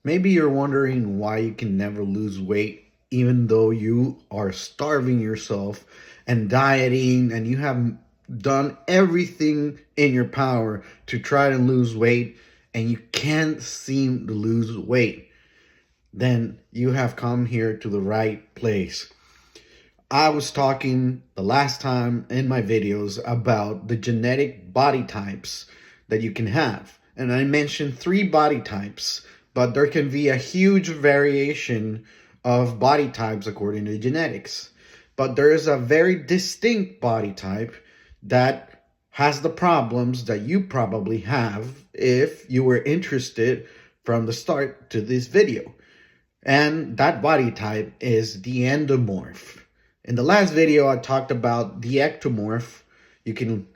Maybe you're wondering why you can never lose weight, even though you are starving yourself and dieting, and you have done everything in your power to try to lose weight, and you can't seem to lose weight. Then you have come here to the right place. I was talking the last time in my videos about the genetic body types that you can have. And I mentioned three body types, but there can be a huge variation of body types according to genetics. But there is a very distinct body type that has the problems that you probably have if you were interested from the start to this video. And that body type is the endomorph. In the last video, I talked about the ectomorph. You can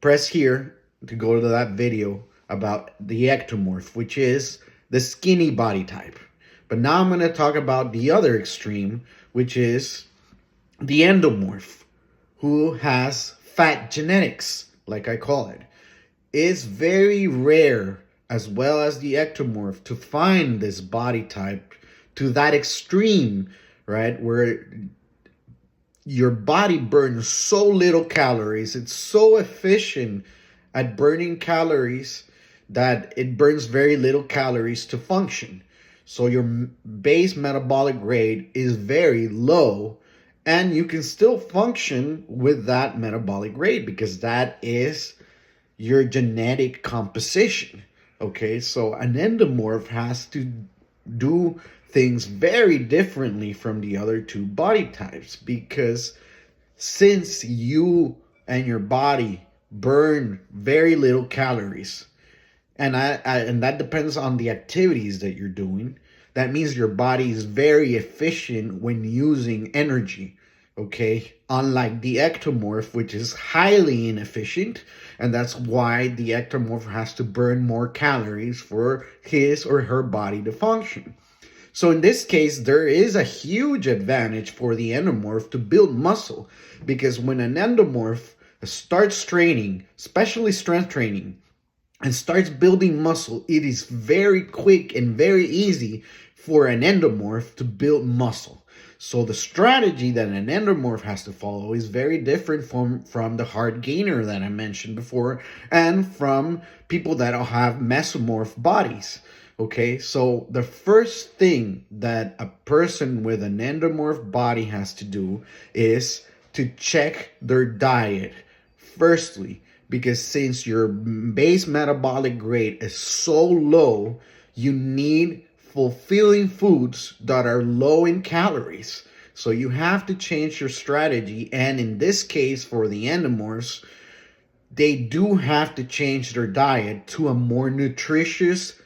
press here to go to that video about the ectomorph, which is the skinny body type. But now I'm going to talk about the other extreme, which is the endomorph, who has fat genetics, like I call it. It's very rare, as well as the ectomorph, to find this body type to that extreme, right? Where your body burns so little calories. It's so efficient at burning calories that it burns very little calories to function. So your base metabolic rate is very low, and you can still function with that metabolic rate because that is your genetic composition. Okay, so an endomorph has to do things very differently from the other two body types, because since you and your body burn very little calories, and that depends on the activities that you're doing, that means your body is very efficient when using energy. Okay, unlike the ectomorph, which is highly inefficient, and that's why the ectomorph has to burn more calories for his or her body to function. So in this case, there is a huge advantage for the endomorph to build muscle, because when an endomorph starts training, especially strength training, and starts building muscle, it is very quick and very easy for an endomorph to build muscle. So the strategy that an endomorph has to follow is very different from the hard gainer that I mentioned before, and from people that have mesomorph bodies. Okay, so the first thing that a person with an endomorph body has to do is to check their diet. Firstly, because since your base metabolic rate is so low, you need fulfilling foods that are low in calories. So you have to change your strategy. And in this case, for the endomorphs, they do have to change their diet to a more nutritious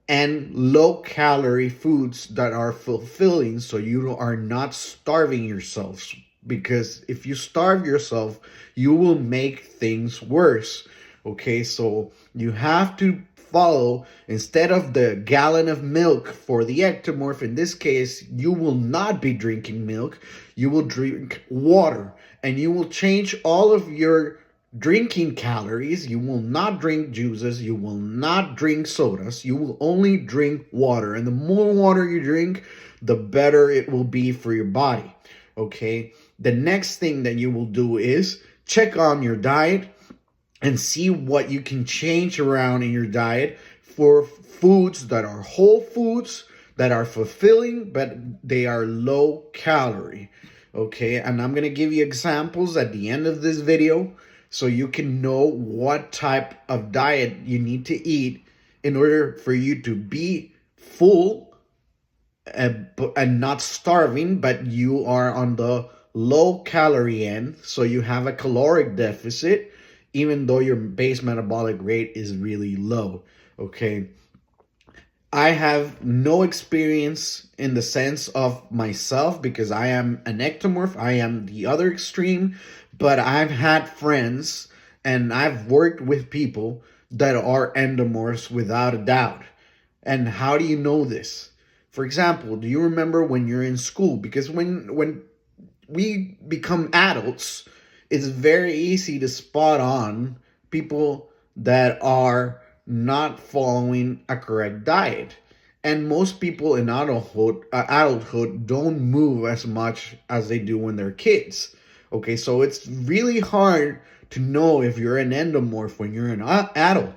and low calorie foods that are fulfilling, so you are not starving yourselves. Because if you starve yourself, you will make things worse. Okay, so you have to follow, instead of the gallon of milk for the ectomorph, in this case, you will not be drinking milk, you will drink water, and you will change all of your drinking calories. You will not drink juices, you will not drink sodas, you will only drink water. And the more water you drink, the better it will be for your body. Okay, the next thing that you will do is check on your diet and see what you can change around in your diet for foods that are whole foods, that are fulfilling, but they are low calorie. Okay, and I'm gonna give you examples at the end of this video so you can know what type of diet you need to eat in order for you to be full and not starving, but you are on the low calorie end, so you have a caloric deficit even though your base metabolic rate is really low. Okay, I have no experience in the sense of myself because I am an ectomorph. I am the other extreme, but I've had friends and I've worked with people that are endomorphs without a doubt. And how do you know this? For example, do you remember when you're in school? Because when we become adults, it's very easy to spot on people that are not following a correct diet. And most people in adulthood don't move as much as they do when they're kids. Okay, so it's really hard to know if you're an endomorph when you're an adult.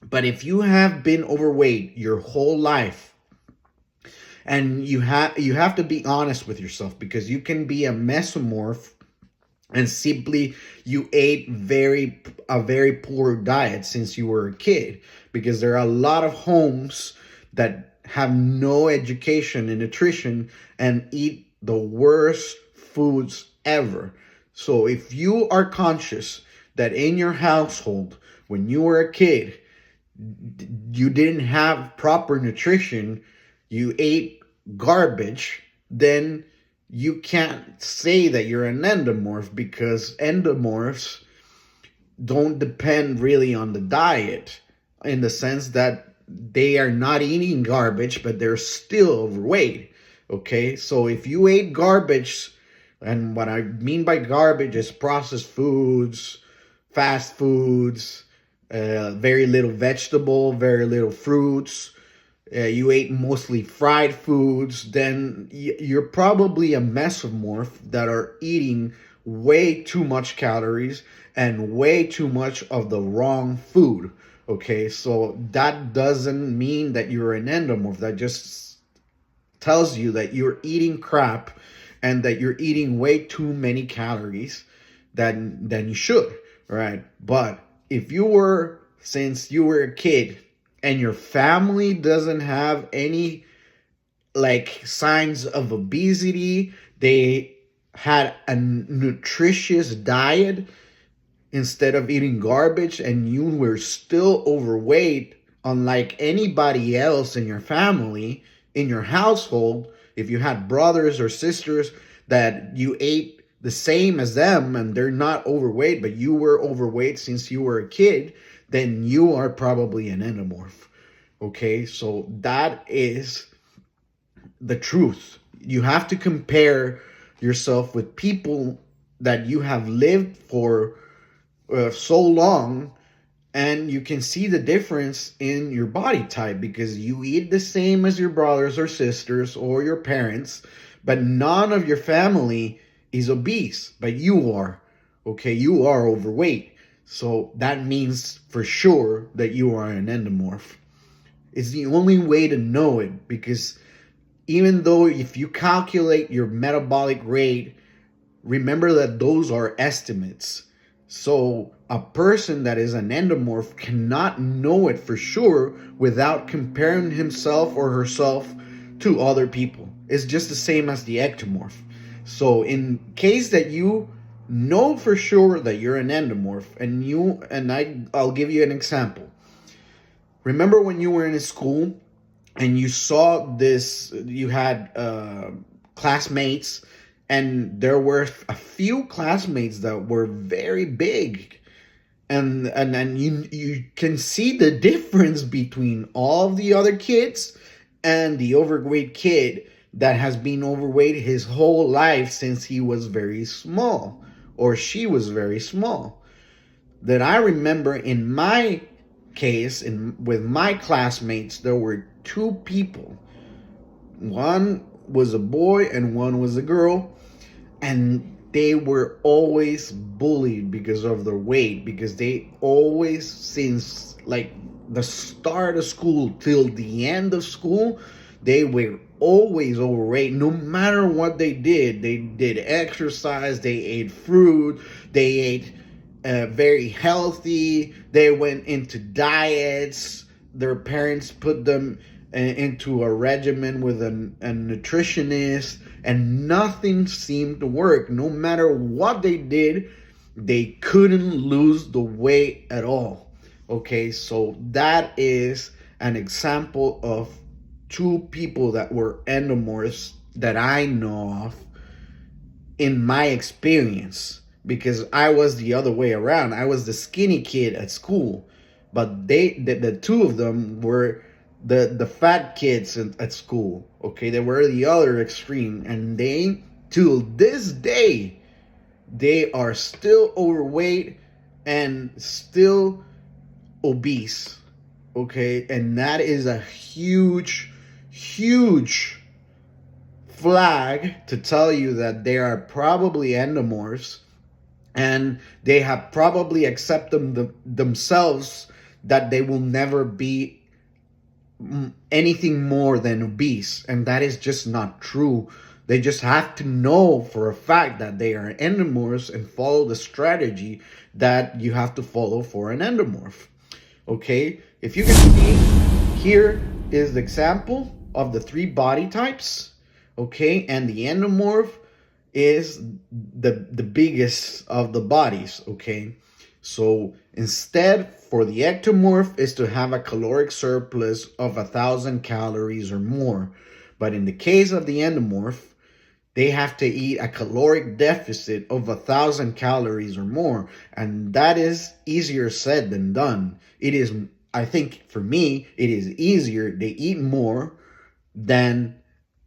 But if you have been overweight your whole life, and you have to be honest with yourself, because you can be a mesomorph and simply you ate a very poor diet since you were a kid, because there are a lot of homes that have no education in nutrition and eat the worst foods ever. So if you are conscious that in your household when you were a kid you didn't have proper nutrition, you ate garbage, then you can't say that you're an endomorph, because endomorphs don't depend really on the diet, in the sense that they are not eating garbage, but they're still overweight. Okay, so if you ate garbage, and what I mean by garbage is processed foods, fast foods, very little vegetable, very little fruits, you ate mostly fried foods, then you're probably a mesomorph that are eating way too much calories and way too much of the wrong food. Okay, so that doesn't mean that you're an endomorph. That just tells you that you're eating crap and that you're eating way too many calories than you should, right? But if since you were a kid and your family doesn't have any like signs of obesity, they had a nutritious diet instead of eating garbage, and you were still overweight, unlike anybody else in your family, in your household, if you had brothers or sisters that you ate the same as them and they're not overweight, but you were overweight since you were a kid, then you are probably an endomorph. Okay, so that is the truth. You have to compare yourself with people that you have lived for so long, and you can see the difference in your body type, because you eat the same as your brothers or sisters or your parents, but none of your family is obese, but you are. Okay, you are overweight. So that means for sure that you are an endomorph. It's the only way to know it, because even though if you calculate your metabolic rate, remember that those are estimates. So a person that is an endomorph cannot know it for sure without comparing himself or herself to other people. It's just the same as the ectomorph. So in case that you know for sure that you're an endomorph, I'll give you an example. Remember when you were in school and you saw this, you had classmates, and there were a few classmates that were very big, and you can see the difference between all the other kids and the overweight kid that has been overweight his whole life since he was very small, or she was very small. That I remember in my case, with my classmates, there were two people. One was a boy and one was a girl, and they were always bullied because of their weight, because they always, since like the start of school till the end of school, they were always overweight. No matter what they did exercise, they ate fruit, they ate very healthy, they went into diets, their parents put them into a regimen with a nutritionist, and nothing seemed to work. No matter what they did, they couldn't lose the weight at all. Okay, so that is an example of two people that were endomorphs that I know of in my experience, because I was the other way around. I was the skinny kid at school, but the two of them were the fat kids at school. Okay, they were the other extreme, and they, till this day, they are still overweight and still obese. Okay, and that is a huge, huge flag to tell you that they are probably endomorphs, and they have probably accepted themselves that they will never be anything more than obese, and that is just not true. They just have to know for a fact that they are endomorphs and follow the strategy that you have to follow for an endomorph. Okay, if you can see, here is the example of the 3 body types. Okay, and the endomorph is the biggest of the bodies. Okay, so instead, for the ectomorph is to have a caloric surplus of 1,000 calories or more, but in the case of the endomorph, they have to eat a caloric deficit of 1,000 calories or more, and that is easier said than done. It is, I think, for me, it is easier. They eat more than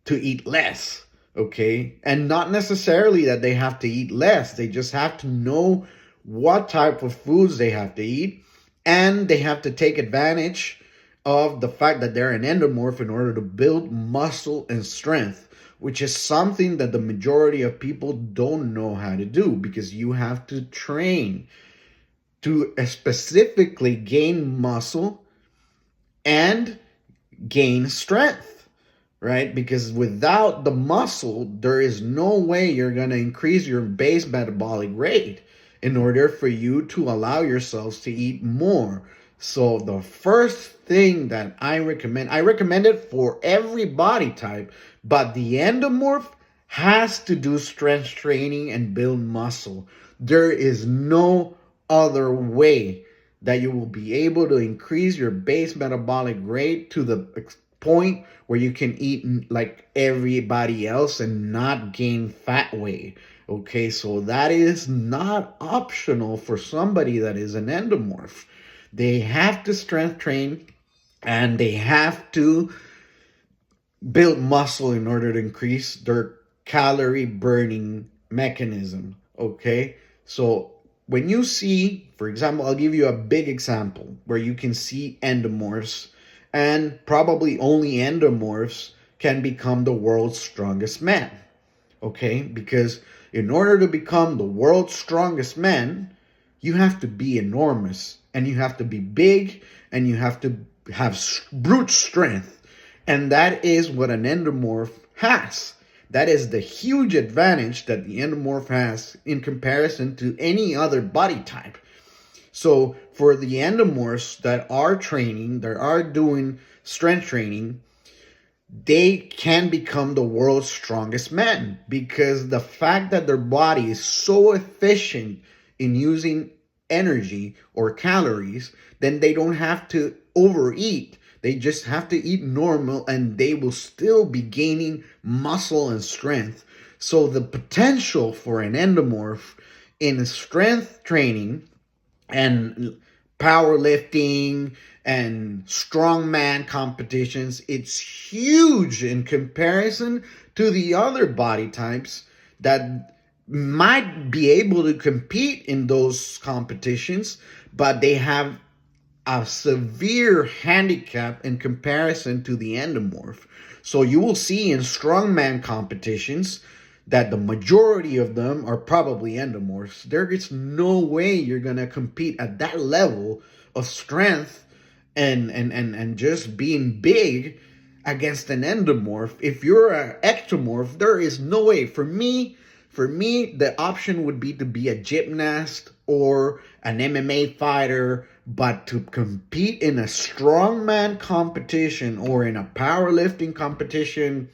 to eat less. Okay, and not necessarily that they have to eat less. They just have to know what type of foods they have to eat, and they have to take advantage of the fact that they're an endomorph in order to build muscle and strength, which is something that the majority of people don't know how to do, because you have to train to specifically gain muscle and gain strength. Right? Because without the muscle, there is no way you're going to increase your base metabolic rate in order for you to allow yourselves to eat more. So the first thing that I recommend it for every body type, but the endomorph has to do strength training and build muscle. There is no other way that you will be able to increase your base metabolic rate to the point where you can eat like everybody else and not gain fat weight. Okay, so that is not optional for somebody that is an endomorph. They have to strength train and they have to build muscle in order to increase their calorie burning mechanism. Okay, so when you see, for example, I'll give you a big example where you can see endomorphs, and probably only endomorphs can become the world's strongest man. Okay, because in order to become the world's strongest man, you have to be enormous, and you have to be big, and you have to have brute strength. And that is what an endomorph has. That is the huge advantage that the endomorph has in comparison to any other body type. So for the endomorphs that are training, that are doing strength training, they can become the world's strongest men, because the fact that their body is so efficient in using energy or calories, then they don't have to overeat. They just have to eat normal and they will still be gaining muscle and strength. So the potential for an endomorph in strength training and powerlifting and strongman competitions, it's huge in comparison to the other body types that might be able to compete in those competitions, but they have a severe handicap in comparison to the endomorph. So you will see in strongman competitions that the majority of them are probably endomorphs. There is no way you're going to compete at that level of strength and just being big against an endomorph. If you're an ectomorph, there is no way. For me, the option would be to be a gymnast or an MMA fighter, but to compete in a strongman competition or in a powerlifting competition,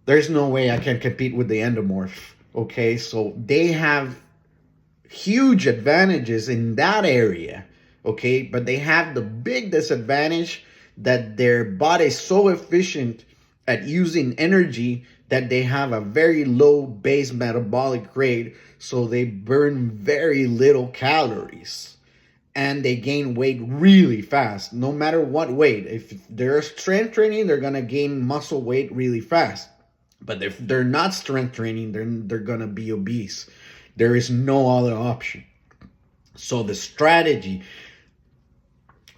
there's no way I can compete with the endomorph. Okay, so they have huge advantages in that area. Okay, but they have the big disadvantage that their body is so efficient at using energy that they have a very low base metabolic rate, so they burn very little calories and they gain weight really fast, no matter what weight. If they're strength training, they're gonna gain muscle weight really fast. But if they're not strength training, they're gonna be obese. There is no other option. So the strategy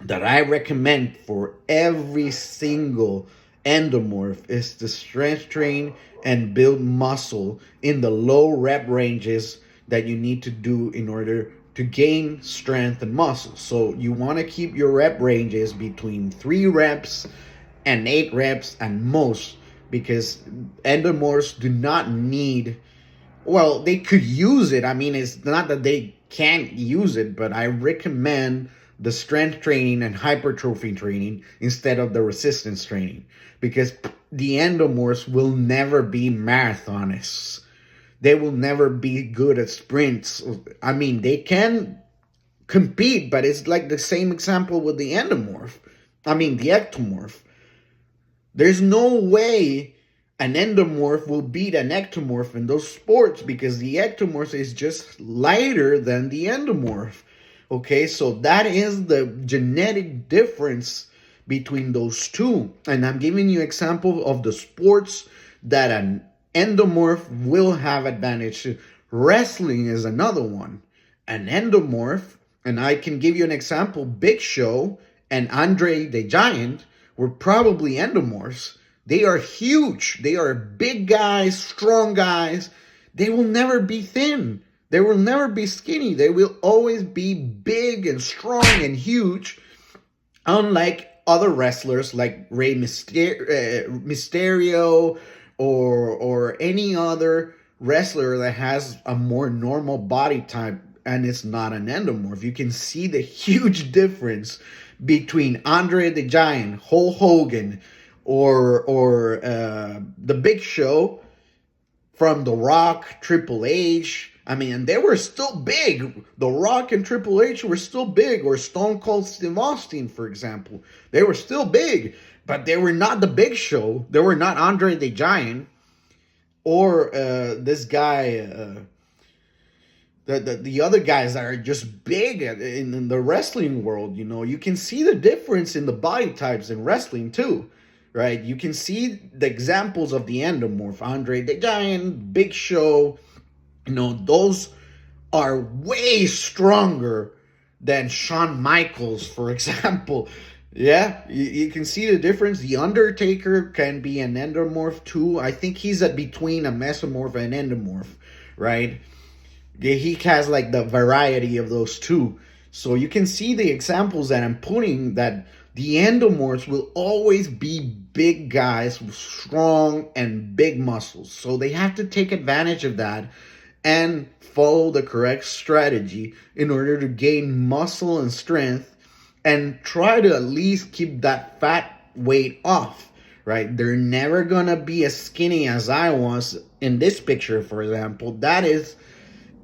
that I recommend for every single endomorph is to strength train and build muscle in the low rep ranges that you need to do in order to gain strength and muscle. So you want to keep your rep ranges between 3 reps and 8 reps and most, because endomorphs do not need, well, they could use it. I mean, it's not that they can't use it, but I recommend the strength training and hypertrophy training instead of the resistance training, because the endomorphs will never be marathonists. They will never be good at sprints. I mean, they can compete, but it's like the same example with the endomorph. I mean, the ectomorph. There's no way an endomorph will beat an ectomorph in those sports, because the ectomorph is just lighter than the endomorph. Okay, so that is the genetic difference between those two. And I'm giving you example of the sports that an endomorph will have advantage. Wrestling is another one. An endomorph, and I can give you an example, Big Show and Andre the Giant were probably endomorphs. They are huge. They are big guys, strong guys. They will never be thin. They will never be skinny. They will always be big and strong and huge, unlike other wrestlers like Rey Mysterio or any other wrestler that has a more normal body type and it's not an endomorph. You can see the huge difference between Andre the Giant, Hulk Hogan, or the Big Show, from The Rock, Triple H. I mean, they were still big. The Rock and Triple H were still big. Or Stone Cold Steve Austin, for example. They were still big, but they were not the Big Show. They were not Andre the Giant. Or this guy, the other guys that are just big in the wrestling world. You know, you can see the difference in the body types in wrestling too. Right? You can see the examples of the endomorph. Andre the Giant, Big Show. You know, those are way stronger than Shawn Michaels, for example. Yeah, you can see the difference. The Undertaker can be an endomorph too. I think he's between a mesomorph and an endomorph, right? He has like the variety of those two. So you can see the examples that I'm putting, that the endomorphs will always be big guys with strong and big muscles. So they have to take advantage of that and follow the correct strategy in order to gain muscle and strength, and try to at least keep that fat weight off, right? They're never gonna be as skinny as I was in this picture, for example. That is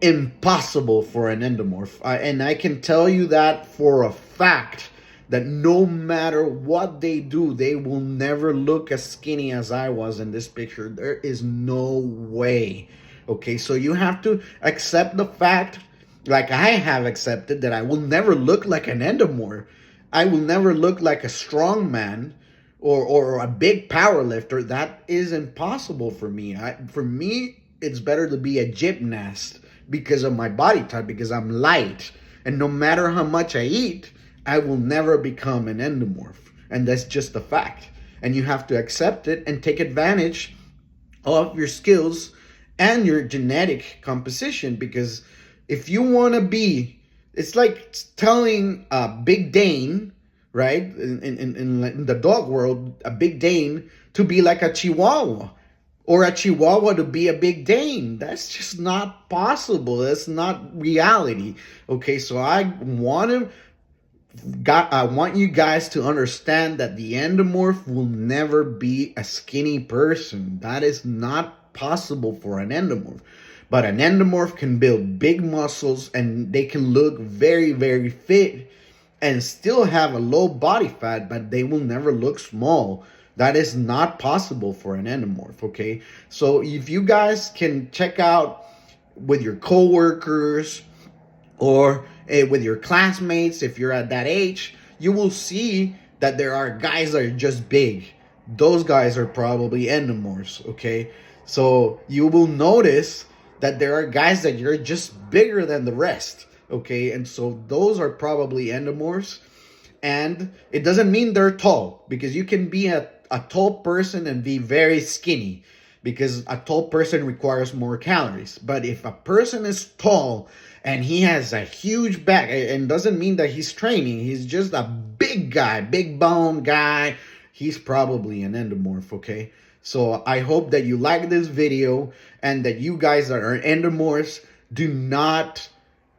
impossible for an endomorph. And I can tell you that for a fact, that no matter what they do, they will never look as skinny as I was in this picture. There is no way. Okay, so you have to accept the fact, like I have accepted, that I will never look like an endomorph. I will never look like a strong man or a big power lifter. That is impossible for me. For me, it's better to be a gymnast because of my body type, because I'm light. And no matter how much I eat, I will never become an endomorph. And that's just a fact. And you have to accept it and take advantage of your skills and your genetic composition. Because if you want to be, it's like telling a Big Dane, right? In the dog world, a Big Dane to be like a Chihuahua, or a Chihuahua to be a Big Dane. That's just not possible. That's not reality. Okay, so I want you guys to understand that the endomorph will never be a skinny person. That is not possible for an endomorph. But an endomorph can build big muscles, and they can look very, very fit and still have a low body fat, but they will never look small. That is not possible for an endomorph, okay? So if you guys can check out with your coworkers or with your classmates, if you're at that age, you will see that there are guys that are just big. Those guys are probably endomorphs, okay? So you will notice that there are guys that you're just bigger than the rest, okay? And so those are probably endomorphs. And it doesn't mean they're tall, because you can be a tall person and be very skinny, because a tall person requires more calories. But if a person is tall and he has a huge back, and doesn't mean that he's training, he's just a big guy, big bone guy, he's probably an endomorph, okay? So I hope that you like this video, and that you guys that are endomorphs do not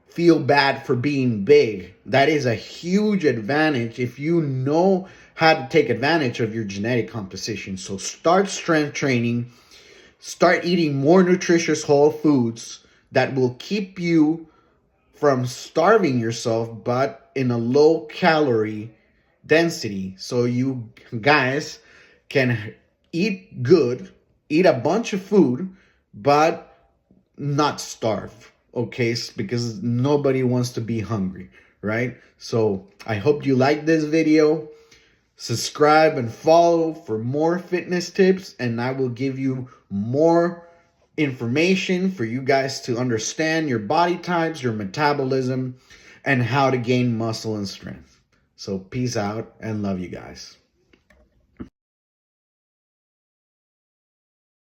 feel bad for being big. That is a huge advantage if you know how to take advantage of your genetic composition. So start strength training, start eating more nutritious whole foods that will keep you from starving yourself, but in a low calorie density. So you guys can eat good, eat a bunch of food, but not starve, okay? Because nobody wants to be hungry, right? So I hope you like this video. Subscribe and follow for more fitness tips, and I will give you more information for you guys to understand your body types, your metabolism, and how to gain muscle and strength. So peace out and love you guys.